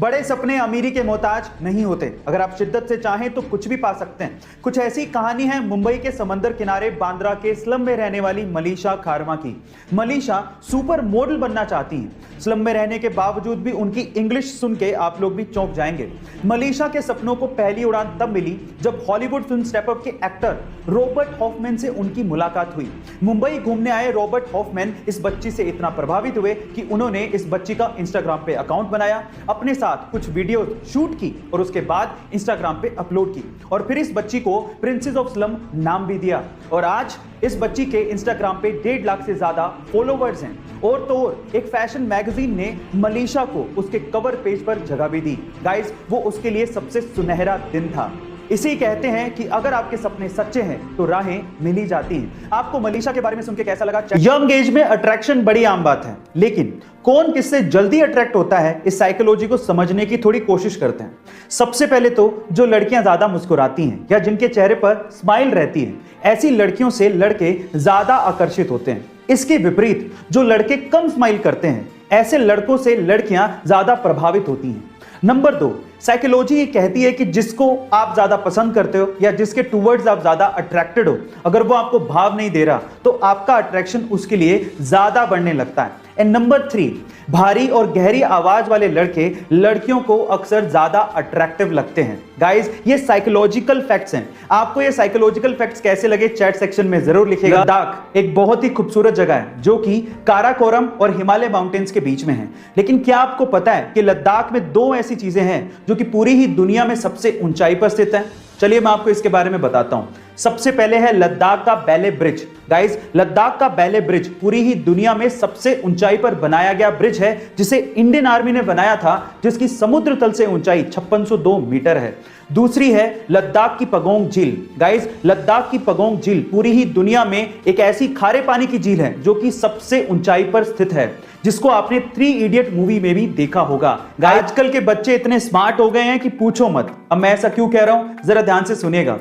बड़े सपने अमीरी के मोहताज नहीं होते। अगर आप शिद्दत से चाहें तो कुछ भी पा सकते हैं। कुछ ऐसी कहानी है मुंबई के समंदर किनारे बांद्रा के स्लम में रहने वाली मलीशा खारवा की। मलीशा सुपर मॉडल बनना चाहती हैं। स्लम में रहने के बावजूद भी उनकी इंग्लिश सुन के आप लोग भी चौंक जाएंगे। मलीशा के सपनों को पहली उड़ान तब मिली जब हॉलीवुड फिल्म स्टेप अप के एक्टर रॉबर्ट हॉफमैन से उनकी मुलाकात हुई। मुंबई घूमने आए रॉबर्ट हॉफमैन इस बच्ची से इतना प्रभावित हुए कि उन्होंने इस बच्ची का इंस्टाग्राम पे अकाउंट बनाया, अपने साथ कुछ वीडियो शूट की और उसके बाद इंस्टाग्राम पे अपलोड की और फिर इस बच्ची को प्रिंसेस ऑफ स्लम नाम भी दिया। और आज इस बच्ची के इंस्टाग्राम पे 1.5 लाख से ज्यादा फॉलोवर्स हैं। और तो और एक फैशन मैगजीन ने मलीशा को उसके कवर पेज पर जगह भी दी। गाइस, वो उसके लिए सबसे सुनहरा दिन था। इसी कहते हैं कि अगर आपके सपने सच्चे हैं तो राहें मिल ही जाती हैं। आपको मलीशा के बारे में सुन के कैसा लगा? यंग एज में अट्रैक्शन बड़ी आम बात है, लेकिन कौन किससे जल्दी अट्रैक्ट होता है, इस साइकोलॉजी को समझने की थोड़ी कोशिश करते हैं। सबसे पहले तो जो लड़कियां ज्यादा मुस्कुराती हैं या जिनके चेहरे पर स्माइल रहती है, ऐसी लड़कियों से लड़के ज्यादा आकर्षित होते हैं। इसके विपरीत जो लड़के कम स्माइल करते हैं, ऐसे लड़कों से लड़कियां ज्यादा प्रभावित होती हैं। नंबर 2, साइकोलॉजी ये कहती है कि जिसको आप ज्यादा पसंद करते हो या जिसके टूवर्ड्स आप ज्यादा अट्रैक्टेड हो, अगर वो आपको भाव नहीं दे रहा तो आपका अट्रैक्शन उसके लिए ज्यादा बढ़ने लगता है। एंड नंबर 3, भारी और गहरी आवाज वाले लड़के लड़कियों को अक्सर ज्यादा अट्रैक्टिव लगते हैं। गाइस, ये साइकोलॉजिकल फैक्ट्स हैं। आपको ये साइकोलॉजिकल फैक्ट्स कैसे लगे चैट सेक्शन में जरूर लिखिएगा। लद्दाख एक बहुत ही खूबसूरत जगह है जो कि काराकोरम और हिमालय माउंटेन्स के बीच में है। लेकिन क्या आपको पता है कि लद्दाख में 2 ऐसी चीजें हैं जो कि पूरी ही दुनिया में सबसे ऊंचाई पर स्थित है? चलिए मैं आपको इसके बारे में बताता हूं। सबसे पहले है लद्दाख का बैले ब्रिज। गाइस, लद्दाख का बैले ब्रिज पूरी ही दुनिया में सबसे ऊंचाई पर बनाया गया ब्रिज है, जिसे इंडियन आर्मी ने बनाया था, जिसकी समुद्र तल से ऊंचाई 5602 मीटर है। दूसरी है लद्दाख की पगोंग झील। गाइस, लद्दाख की पगोंग झील पूरी ही दुनिया में एक ऐसी खारे पानी की झील है जो कि सबसे ऊंचाई पर स्थित है, जिसको आपने 3 इडियट मूवी में भी देखा होगा। आजकल के बच्चे इतने स्मार्ट हो गए हैं कि पूछो मत। अब मैं ऐसा क्यों कह रहा हूं, जरा ध्यान से सुनिएगा।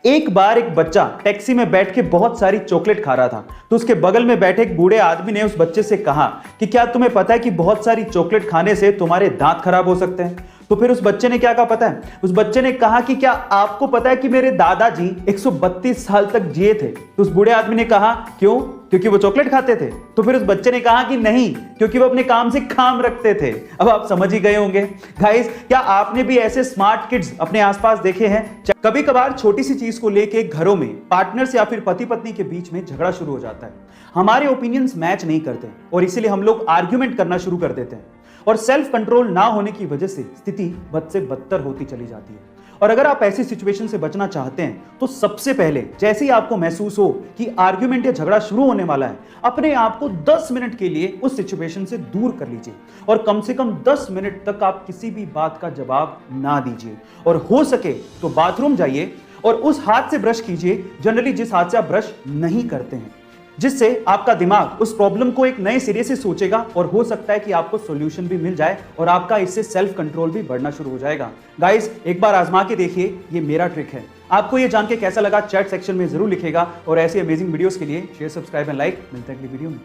एक बार एक बच्चा टैक्सी में बैठ के बहुत सारी चॉकलेट खा रहा था, तो उसके बगल में बैठे एक बूढ़े आदमी ने उस बच्चे से कहा कि क्या तुम्हें पता है कि बहुत सारी चॉकलेट खाने से तुम्हारे दांत खराब हो सकते हैं? तो फिर उस बच्चे ने क्या कहा पता है? उस बच्चे ने कहा कि क्या आपको पता है कि मेरे दादाजी 132 साल तक जिए थे? तो उस बूढ़े आदमी ने कहा क्यों? क्योंकि वो चॉकलेट खाते थे। तो फिर उस बच्चे ने कहा कि नहीं, क्योंकि वो अपने काम से काम रखते थे। अब आप समझ ही गए होंगे। गाइस, क्या आपने भी ऐसे स्मार्ट किड्स अपने आसपास देखे हैं? कभी कभार छोटी सी चीज को लेके घरों में पार्टनर्स या फिर पति पत्नी के बीच में झगड़ा शुरू हो जाता है। हमारे ओपिनियंस मैच नहीं करते और इसीलिए हम लोग आर्ग्यूमेंट करना शुरू कर देते हैं और सेल्फ कंट्रोल ना होने की वजह से स्थिति बद से बदतर होती चली जाती है। और अगर आप ऐसी सिचुएशन से बचना चाहते हैं तो सबसे पहले जैसे ही आपको महसूस हो कि आर्ग्यूमेंट या झगड़ा शुरू होने वाला है, अपने आप को 10 मिनट के लिए उस सिचुएशन से दूर कर लीजिए और कम से कम 10 मिनट तक आप किसी भी बात का जवाब ना दीजिए और हो सके तो बाथरूम जाइए और उस हाथ से ब्रश कीजिए जनरली जिस हाथ से आप ब्रश नहीं करते हैं, जिससे आपका दिमाग उस प्रॉब्लम को एक नए सिरे से सोचेगा और हो सकता है कि आपको सॉल्यूशन भी मिल जाए और आपका इससे सेल्फ कंट्रोल भी बढ़ना शुरू हो जाएगा। गाइस, एक बार आजमा के देखिए, ये मेरा ट्रिक है। आपको ये जान के कैसा लगा चैट सेक्शन में जरूर लिखेगा और ऐसी अमेजिंग वीडियोस के लिए शेयर, सब्सक्राइब एंड लाइक। मिलते हैं अगली वीडियो में।